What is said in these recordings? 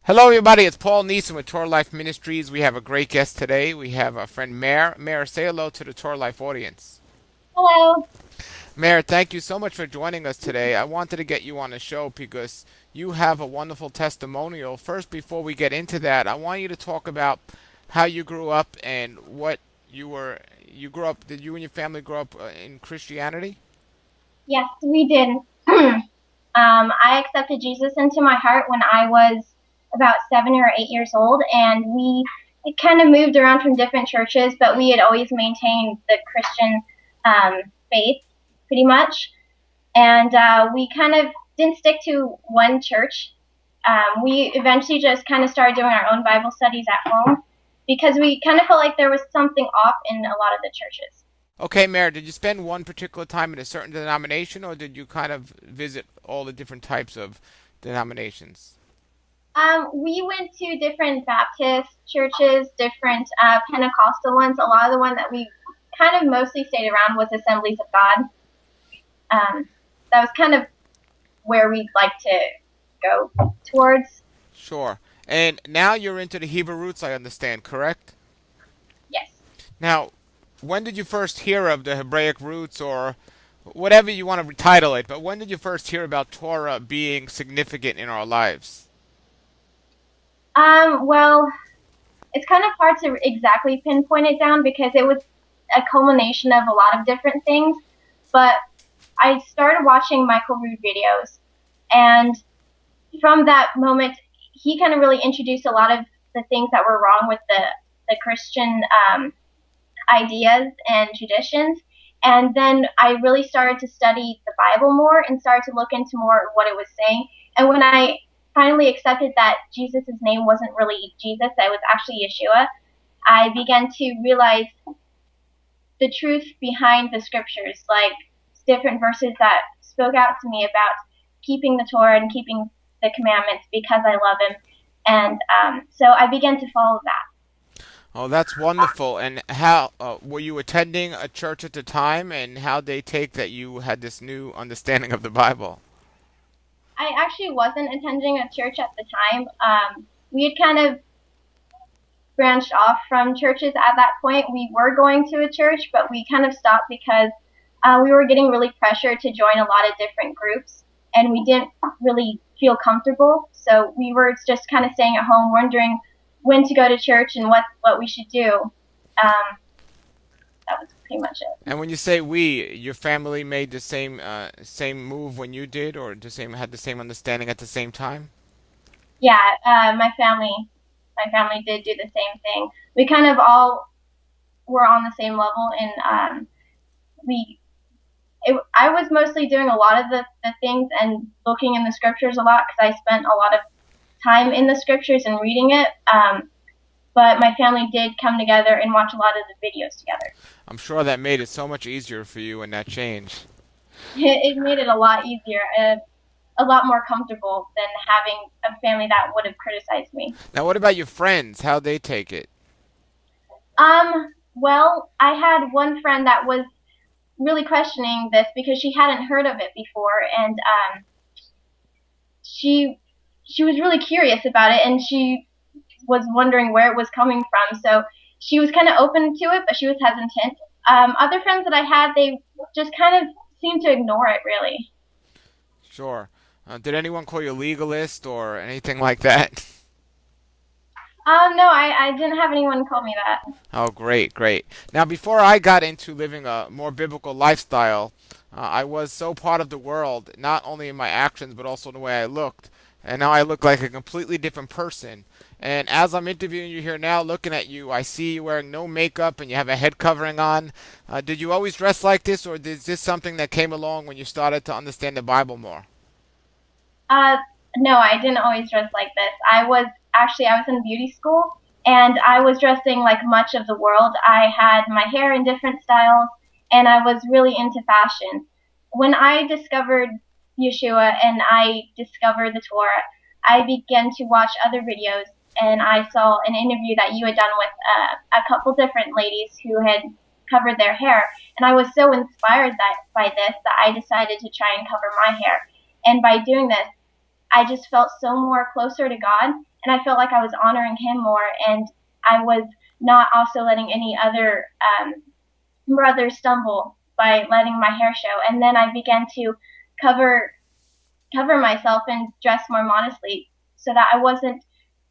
Hello, everybody. It's Paul Neeson with Torah Life Ministries. We have a great guest today. We have our friend Mare. Mare, say hello to the Torah Life audience. Hello. Mare, thank you so much for joining us today. I wanted to get you on the show because you have a wonderful testimonial. First, before we get into that, I want you to talk about how you grew up and what you were. You grew up. Did you and your family grow up in Christianity? Yes, we did. I accepted Jesus into my heart when I was about 7 or 8 years old, and we it kind of moved around from different churches, but we had always maintained the Christian um, faith pretty much. And we kind of didn't stick to one church. We eventually just kind of started doing our own Bible studies at home because we kind of felt like there was something off in a lot of the churches. Okay, Mare, did you spend one particular time in a certain denomination, or did you kind of visit all the different types of denominations? We went to different Baptist churches, different Pentecostal ones. A lot of the one that we kind of mostly stayed around was Assemblies of God. Um, that was kind of where we'd like to go towards. Sure. And now you're into the Hebrew roots, I understand, correct? Yes. Now, when did you first hear of the Hebraic roots, or whatever you want to title it, but when did you first hear about Torah being significant in our lives? Well, it's kind of hard to exactly pinpoint it down because it was a culmination of a lot of different things. But I started watching Michael Rood videos, and from that moment, he kind of really introduced a lot of the things that were wrong with the Christian ideas and traditions. And then I really started to study the Bible more and started to look into more what it was saying. And when I finally accepted that Jesus' name wasn't really Jesus, that it was actually Yeshua, I began to realize the truth behind the scriptures, like different verses that spoke out to me about keeping the Torah and keeping the commandments because I love Him. And so I began to follow that. Oh, that's wonderful. And how were you attending a church at the time, and how they take that you had this new understanding of the Bible? I actually wasn't attending a church at the time. We had kind of branched off from churches at that point. We were going to a church, but we kind of stopped because we were getting really pressured to join a lot of different groups, and we didn't really feel comfortable. So we were just kind of staying at home, wondering when to go to church and what we should do. That was pretty much it. And when you say we, your family made the same move when you did, or the same had the same understanding at the same time? Yeah, my family did do the same thing. We kind of all were on the same level, and we I was mostly doing a lot of the things and looking in the scriptures a lot because I spent a lot of time in the scriptures and reading it. But my family did come together and watch a lot of the videos together. I'm sure that made it so much easier for you in that change. It made it a lot easier, a lot more comfortable than having a family that would have criticized me. Now, what about your friends? How they take it? Well, I had one friend that was really questioning this because she hadn't heard of it before, and she she was really curious about it, and she was wondering where it was coming from. So she was kind of open to it, but she was hesitant. Other friends that I had, they just kind of seemed to ignore it, really. Sure. Did anyone call you a legalist or anything like that? No, I didn't have anyone call me that. Oh, great, great. Now, before I got into living a more biblical lifestyle, I was so part of the world, not only in my actions, but also in the way I looked. And now I look like a completely different person. And as I'm interviewing you here now, looking at you, I see you wearing no makeup and you have a head covering on. Did you always dress like this, or is this something that came along when you started to understand the Bible more? Uh, no, I didn't always dress like this. I was in beauty school, and I was dressing like much of the world. I had my hair in different styles, and I was really into fashion. When I discovered Yeshua and I discovered the Torah, I began to watch other videos, and I saw an interview that you had done with a couple different ladies who had covered their hair, and I was so inspired by this that I decided to try and cover my hair. And by doing this, I just felt so more closer to God, and I felt like I was honoring him more, and I was not also letting any other brothers stumble by letting my hair show. And then I began to cover cover myself and dress more modestly so that I wasn't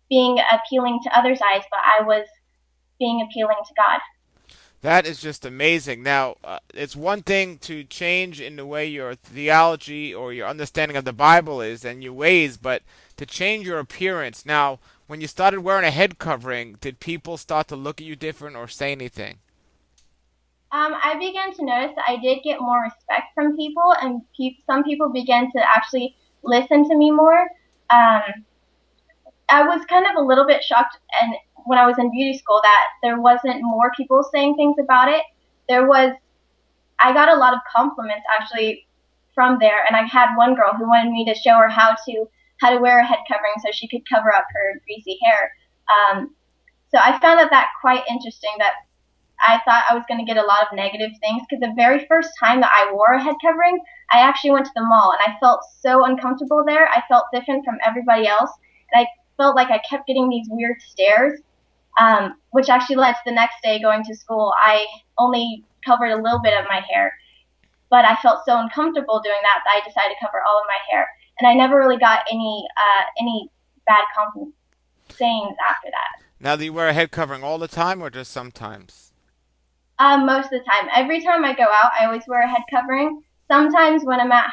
being appealing to others' eyes, but I was being appealing to God. That is just amazing. Now, it's one thing to change in the way your theology or your understanding of the Bible is and your ways, but to change your appearance. Now, when you started wearing a head covering, did people start to look at you different or say anything? I began to notice that I did get more respect from people, and some people began to actually listen to me more. Um, I was kind of a little bit shocked, and when I was in beauty school, that there wasn't more people saying things about it. There was, I got a lot of compliments actually from there, and I had one girl who wanted me to show her how to wear a head covering so she could cover up her greasy hair. So I found that quite interesting. That I thought I was going to get a lot of negative things because the very first time that I wore a head covering, I actually went to the mall and I felt so uncomfortable there. I felt different from everybody else, and I felt like I kept getting these weird stares, which actually led to the next day going to school. I only covered a little bit of my hair, but I felt so uncomfortable doing that I decided to cover all of my hair, and I never really got any bad sayings after that. Now, do you wear a head covering all the time or just sometimes? Most of the time. Every time I go out, I always wear a head covering. Sometimes when I'm at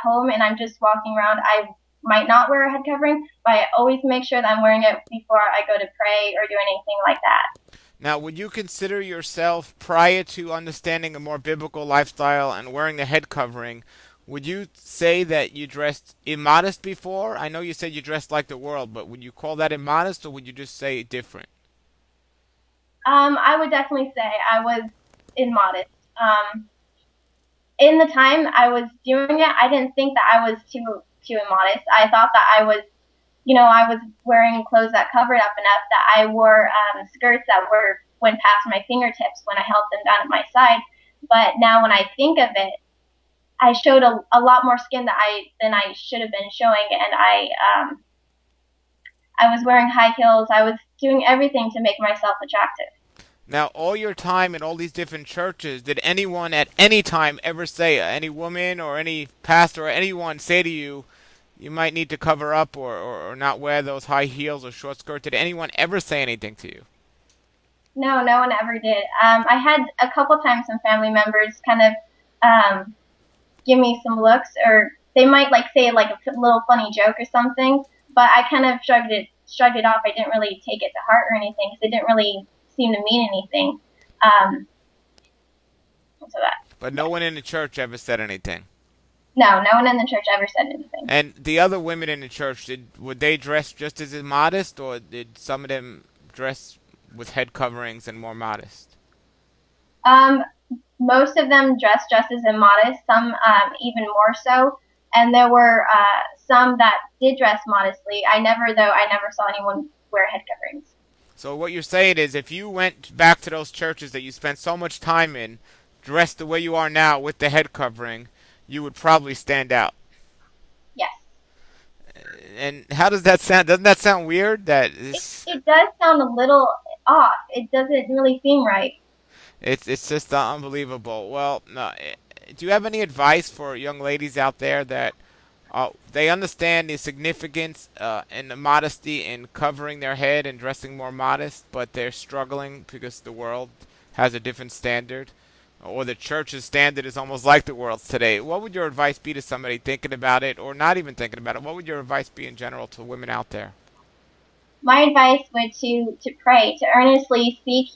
home and I'm just walking around, I might not wear a head covering, but I always make sure that I'm wearing it before I go to pray or do anything like that. Now, would you consider yourself, prior to understanding a more biblical lifestyle and wearing the head covering, would you say that you dressed immodest before? I know you said you dressed like the world, but would you call that immodest or would you just say different? I would definitely say I was immodest. In the time I was doing it, I didn't think that I was too immodest. I thought that I was wearing clothes that covered up enough, that I wore skirts that went past my fingertips when I held them down at my side. But now when I think of it, I showed a lot more skin than I should have been showing, and I was wearing high heels. I was doing everything to make myself attractive. Now, all your time in all these different churches, did anyone at any time ever say, any woman or any pastor or anyone say to you, you might need to cover up or not wear those high heels or short skirts? Did anyone ever say anything to you? No, no one ever did. I had a couple times some family members kind of um, give me some looks, or they might like say like a little funny joke or something, but I kind of shrugged it off. I didn't really take it to heart or anything because it didn't really seem to mean anything. Um, so that, But yeah. no one in the church ever said anything. No, no one in the church ever said anything. And the other women in the church, would they dress just as immodest, or did some of them dress with head coverings and more modest? Um, Most of them dressed just as immodest, some even more so, and there were some that did dress modestly. I never saw anyone wear head coverings. So what you're saying is, if you went back to those churches that you spent so much time in, dressed the way you are now with the head covering, you would probably stand out. Yes. And how does that sound? Doesn't that sound weird? That is, It does sound a little off. It doesn't really seem right. it's just unbelievable. Well, no, do you have any advice for young ladies out there that they understand the significance and the modesty in covering their head and dressing more modest, but they're struggling because the world has a different standard, or the church's standard is almost like the world's today? What would your advice be to somebody thinking about it, or not even thinking about it? What would your advice be in general to women out there? My advice would to pray, to earnestly seek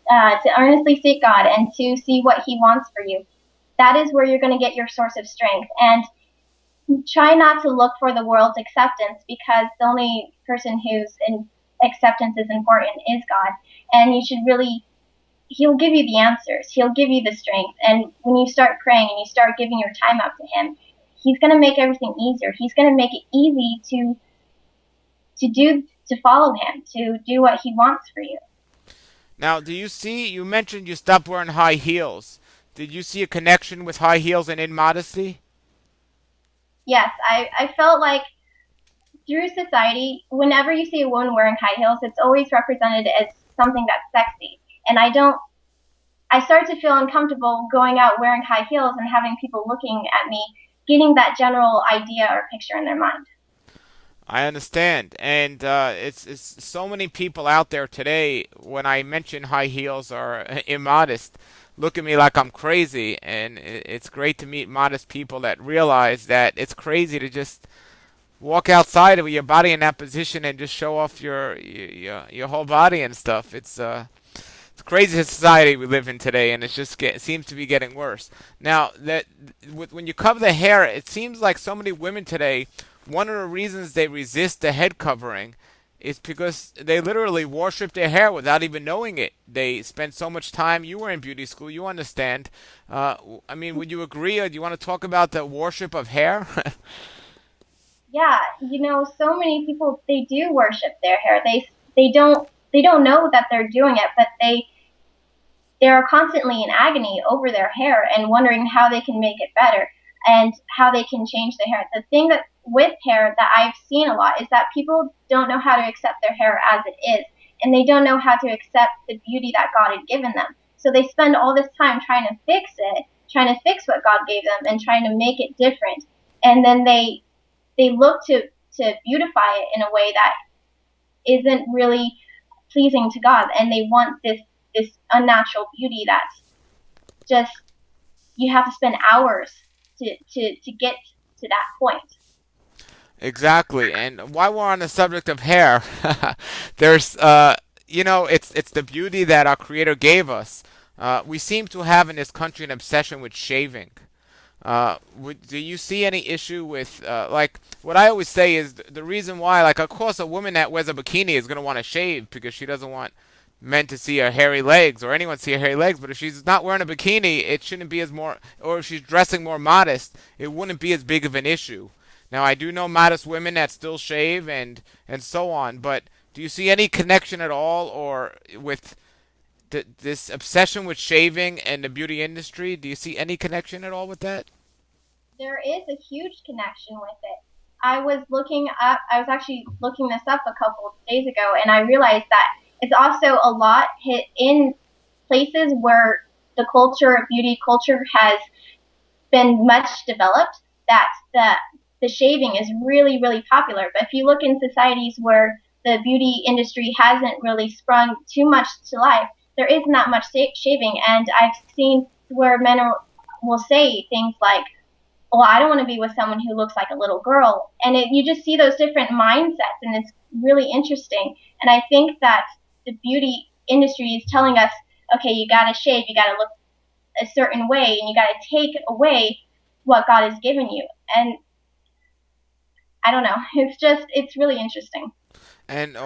God, and to see what He wants for you. That is where you're going to get your source of strength. And try not to look for the world's acceptance, because the only person whose acceptance is important is God. And you should really, He'll give you the answers. He'll give you the strength. And when you start praying and you start giving your time up to Him, He's going to make everything easier. He's going to make it easy to follow Him, to do what He wants for you. Now, do you see? You mentioned you stopped wearing high heels. Did you see a connection with high heels and immodesty? Yes, I felt like through society, whenever you see a woman wearing high heels, it's always represented as something that's sexy. And I start to feel uncomfortable going out wearing high heels and having people looking at me, getting that general idea or picture in their mind. I understand, and it's so many people out there today. When I mention high heels or immodest, look at me like I'm crazy, and it's great to meet modest people that realize that it's crazy to just walk outside with your body in that position and just show off your whole body and stuff. It's a crazy society we live in today, and it seems to be getting worse. Now that when you cover the hair, it seems like so many women today. One of the reasons they resist the head covering is because they literally worship their hair without even knowing it. They spend so much time. You were in beauty school, you understand. I mean, would you agree, or do you want to talk about the worship of hair? Yeah, so many people, they do worship their hair. They don't know that they're doing it, but they're constantly in agony over their hair and wondering how they can make it better and how they can change their hair. The thing that with hair that I've seen a lot is that people don't know how to accept their hair as it is, and they don't know how to accept the beauty that God had given them. So they spend all this time trying to fix it, trying to fix what God gave them and trying to make it different. And then they look to beautify it in a way that isn't really pleasing to God, and they want this unnatural beauty that's just you have to spend hours to get to that point. Exactly. And while we're on the subject of hair, there's it's the beauty that our Creator gave us. We seem to have in this country an obsession with shaving. Do you see any issue with like what I always say is the reason why, like, of course a woman that wears a bikini is going to want to shave because she doesn't want men to see her hairy legs or anyone to see her hairy legs. But if she's not wearing a bikini, it shouldn't be as more, or if she's dressing more modest, it wouldn't be as big of an issue. Now I do know modest women that still shave and so on, but do you see any connection at all, or with this obsession with shaving and the beauty industry? Do you see any connection at all with that? There is a huge connection with it. I was actually looking this up a couple of days ago, and I realized that it's also a lot hit in places where the culture, beauty culture, has been much developed. That the shaving is really, really popular. But if you look in societies where the beauty industry hasn't really sprung too much to life, there isn't that much shaving. And I've seen where will say things like, well, I don't want to be with someone who looks like a little girl. And you just see those different mindsets, and it's really interesting. And I think that the beauty industry is telling us, okay, you got to shave, you got to look a certain way, and you got to take away what God has given you. And I don't know, it's really interesting. And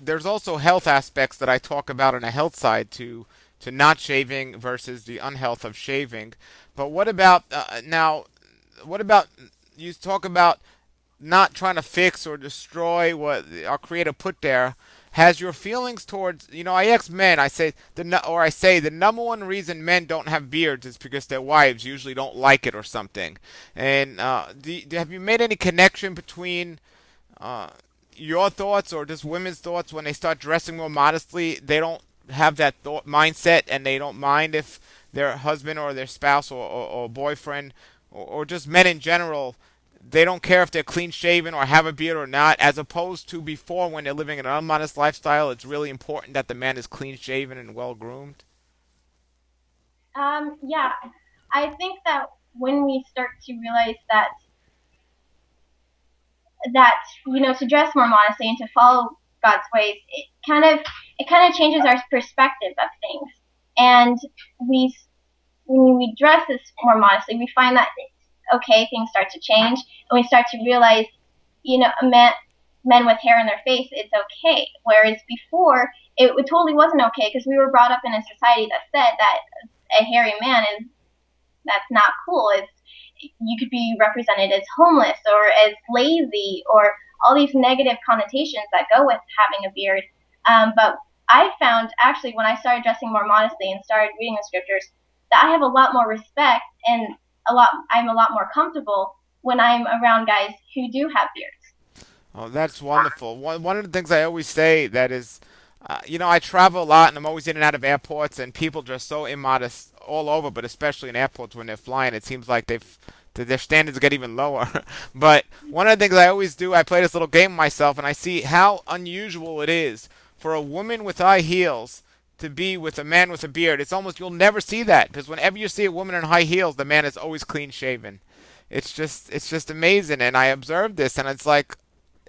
there's also health aspects that I talk about on the health side to not shaving versus the unhealth of shaving. But what about now? What about you talk about not trying to fix or destroy what our Creator put there? Has your feelings towards, I ask men, I say the number one reason men don't have beards is because their wives usually don't like it or something. And have you made any connection between uh, your thoughts or just women's thoughts when they start dressing more modestly? They don't have that thought mindset, and they don't mind if their husband or their spouse or boyfriend or just men in general, they don't care if they're clean shaven or have a beard or not, as opposed to before when they're living an unmodest lifestyle. It's really important that the man is clean shaven and well groomed. Yeah, I think that when we start to realize that to dress more modestly and to follow God's ways, it kind of changes our perspective of things. And we when we dress this more modestly, we find that okay, things start to change, and we start to realize, men with hair in their face, it's okay. Whereas before, it totally wasn't okay because we were brought up in a society that said that a hairy man is that's not cool. It's you could be represented as homeless or as lazy or all these negative connotations that go with having a beard. But I found actually when I started dressing more modestly and started reading the scriptures that I have a lot more respect and I'm a lot more comfortable when I'm around guys who do have beards. Oh, that's wonderful. One of the things I always say that is, I travel a lot and I'm always in and out of airports, and people are so immodest all over, but especially in airports when they're flying, it seems like that their standards get even lower. But one of the things I always do, I play this little game myself, and I see how unusual it is for a woman with high heels to be with a man with a beard. It's almost you'll never see that because whenever you see a woman in high heels, the man is always clean shaven. It's just amazing, and I observed this, and it's like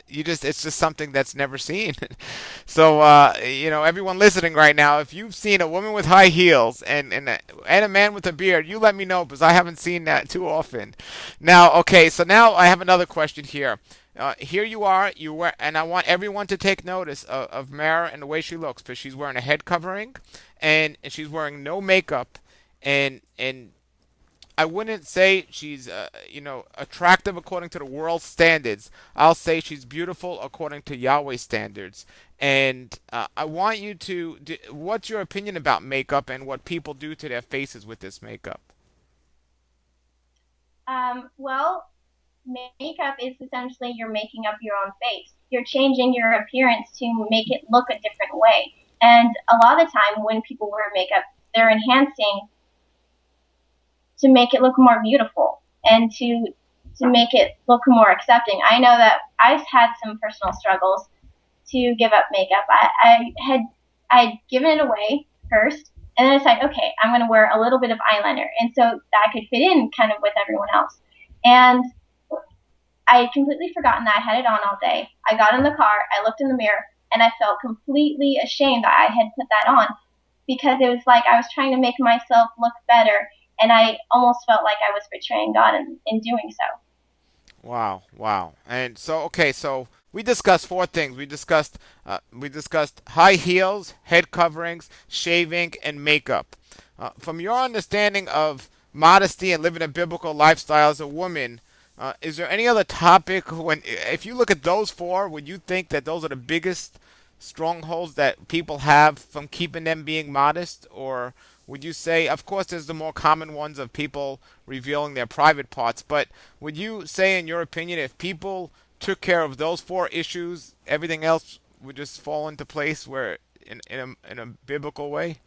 it's just something that's never seen. So everyone listening right now, if you've seen a woman with high heels and a man with a beard, you let me know because I haven't seen that too often. Now, okay, so now I have another question here. Here you are, and I want everyone to take notice of Mara and the way she looks, because she's wearing a head covering, and she's wearing no makeup, and I wouldn't say she's attractive according to the world standards. I'll say she's beautiful according to Yahweh standards. And I want you to. What's your opinion about makeup and what people do to their faces with this makeup? Well, makeup is essentially you're making up your own face. You're changing your appearance to make it look a different way. And a lot of the time when people wear makeup, they're enhancing to make it look more beautiful and to make it look more accepting. I know that I've had some personal struggles to give up makeup. I'd given it away first, and then I decided, okay, I'm going to wear a little bit of eyeliner, and so that I could fit in kind of with everyone else. And I had completely forgotten that I had it on all day. I got in the car, I looked in the mirror, and I felt completely ashamed that I had put that on because it was like I was trying to make myself look better, and I almost felt like I was betraying God in doing so. Wow, wow. And so, okay, so we discussed four things. We discussed high heels, head coverings, shaving, and makeup. From your understanding of modesty and living a biblical lifestyle as a woman, is there any other topic if you look at those four, would you think that those are the biggest strongholds that people have from keeping them being modest, or would you say, of course, there's the more common ones of people revealing their private parts, but would you say, in your opinion, if people took care of those four issues, everything else would just fall into place where in a biblical way?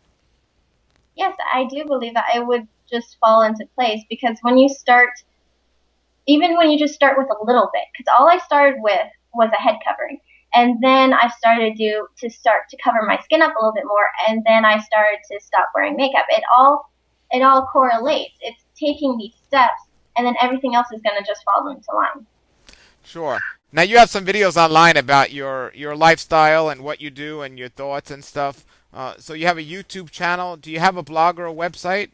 Yes, I do believe that it would just fall into place because when you start, even when you just start with a little bit, because all I started with was a head covering. And then I started to start to cover my skin up a little bit more, and then I started to stop wearing makeup. It all correlates. It's taking these steps, and then everything else is gonna just fall into line. Sure. Now you have some videos online about your lifestyle and what you do and your thoughts and stuff. So you have a YouTube channel. Do you have a blog or a website?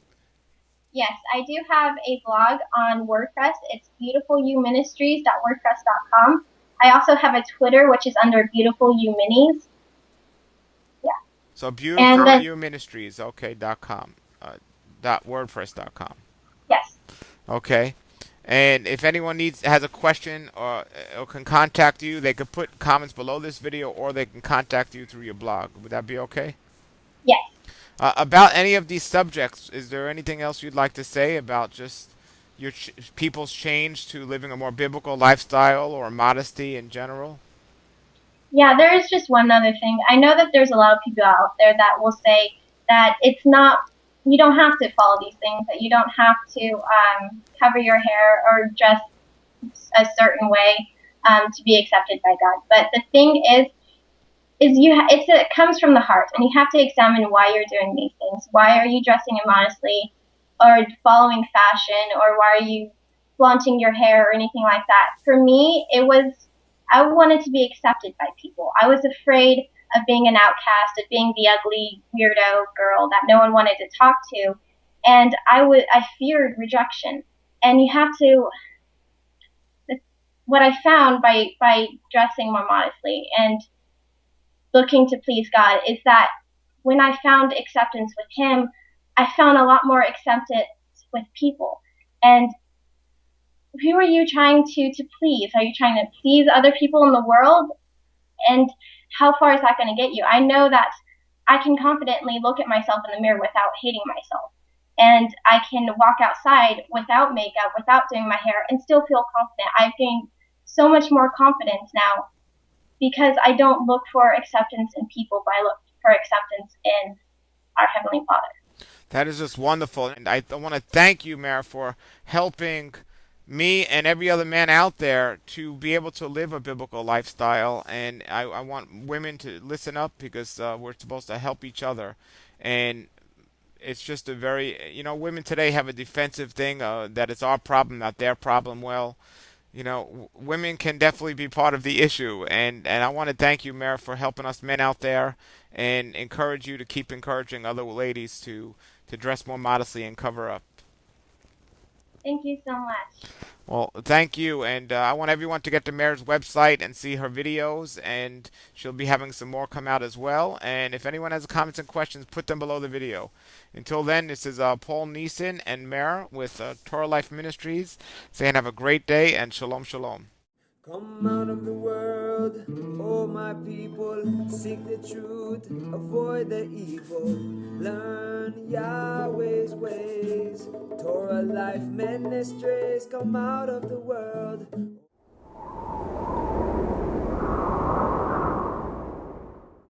Yes, I do have a blog on WordPress. It's beautifulyouministries.wordpress.com. I also have a Twitter, which is under Beautiful You Minis. Yeah, So and beautiful then you ministries, okay, .com, .wordpress.com. yes, Okay. And if anyone has a question or can contact you, they could put comments below this video, or they can contact you through your blog. Would that be okay? yes. About any of these subjects, is there anything else you'd like to say about just people's change to living a more biblical lifestyle or modesty in general? Yeah, there is just one other thing. I know that there's a lot of people out there that will say that it's not, you don't have to follow these things, that you don't have to cover your hair or dress a certain way to be accepted by God. But the thing is it comes from the heart, and you have to examine why you're doing these things. Why are you dressing immodestly, or following fashion, or why are you flaunting your hair or anything like that? For me, it was I wanted to be accepted by people. I was afraid of being an outcast, of being the ugly weirdo girl that no one wanted to talk to, and I feared rejection. And you have to what I found by dressing more modestly and looking to please God is that when I found acceptance with Him, I found a lot more acceptance with people. And who are you trying to please? Are you trying to please other people in the world? And how far is that going to get you? I know that I can confidently look at myself in the mirror without hating myself. And I can walk outside without makeup, without doing my hair, and still feel confident. I've gained so much more confidence now because I don't look for acceptance in people, but I look for acceptance in our Heavenly Father. That is just wonderful. And I want to thank you, Mare, for helping me and every other man out there to be able to live a biblical lifestyle. And I want women to listen up because we're supposed to help each other. And it's just a very, women today have a defensive thing that it's our problem, not their problem. Well, women can definitely be part of the issue, and I want to thank you, Mare, for helping us men out there, and encourage you to keep encouraging other ladies to dress more modestly and cover up. Thank you so much. Well, thank you, and I want everyone to get to Mare's website and see her videos, and she'll be having some more come out as well. And if anyone has comments and questions, put them below the video. Until then, this is Paul Neeson and Mare with Torah Life Ministries saying have a great day and shalom, shalom. Come out of the world, oh my people, seek the truth, avoid the evil, learn Yahweh's ways, Torah Life Ministries, come out of the world.